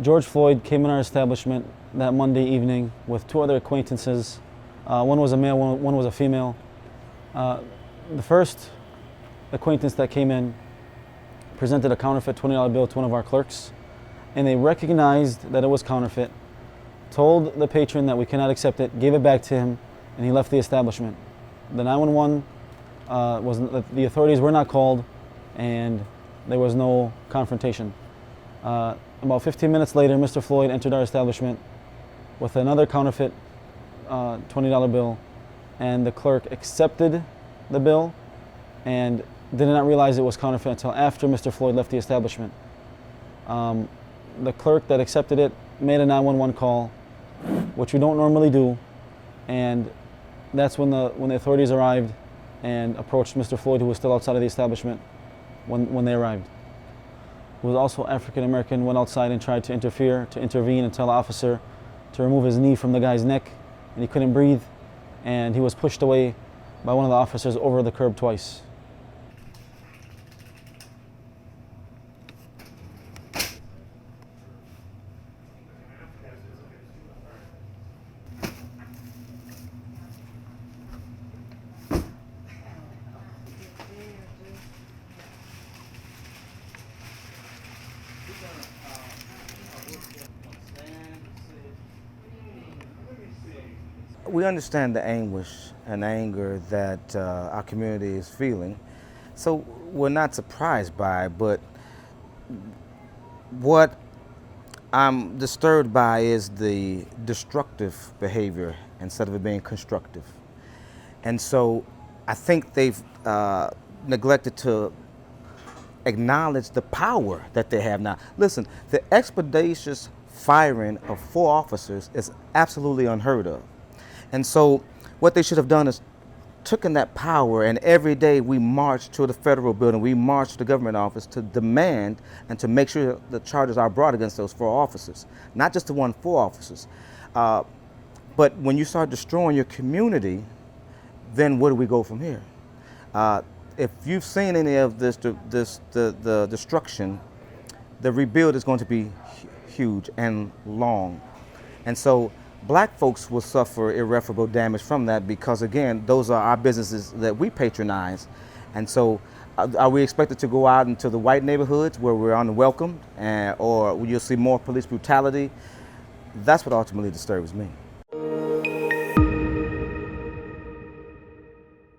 George Floyd came in our establishment that Monday evening with two other acquaintances. One was a male, one was a female. The first acquaintance that came in presented a counterfeit $20 bill to one of our clerks, and they recognized that it was counterfeit, told the patron that we cannot accept it, gave it back to him, and he left the establishment. The 911 the authorities were not called, and there was no confrontation. About 15 minutes later, Mr. Floyd entered our establishment with another counterfeit $20 bill, and the clerk accepted the bill and did not realize it was counterfeit until after Mr. Floyd left the establishment. The clerk that accepted it made a 911 call, which we don't normally do, and that's when the authorities arrived and approached Mr. Floyd, who was still outside of the establishment when they arrived. Who was also African American, went outside and tried to intervene and tell the officer to remove his knee from the guy's neck, and he couldn't breathe, and he was pushed away by one of the officers over the curb twice. We understand the anguish and anger that our community is feeling, so we're not surprised by it, but what I'm disturbed by is the destructive behavior instead of it being constructive. And so I think they've neglected to acknowledge the power that they have now. Listen, the expeditious firing of 4 officers is absolutely unheard of. And so what they should have done is taken that power, and every day we march to the federal building, we march to the government office to demand and to make sure the charges are brought against those 4 officers, not just the 4 officers. But when you start destroying your community, then where do we go from here? If you've seen any of the destruction, the rebuild is going to be huge and long. And so Black folks will suffer irreparable damage from that because, again, those are our businesses that we patronize. And so are we expected to go out into the white neighborhoods where we're unwelcomed, or you'll see more police brutality? That's what ultimately disturbs me.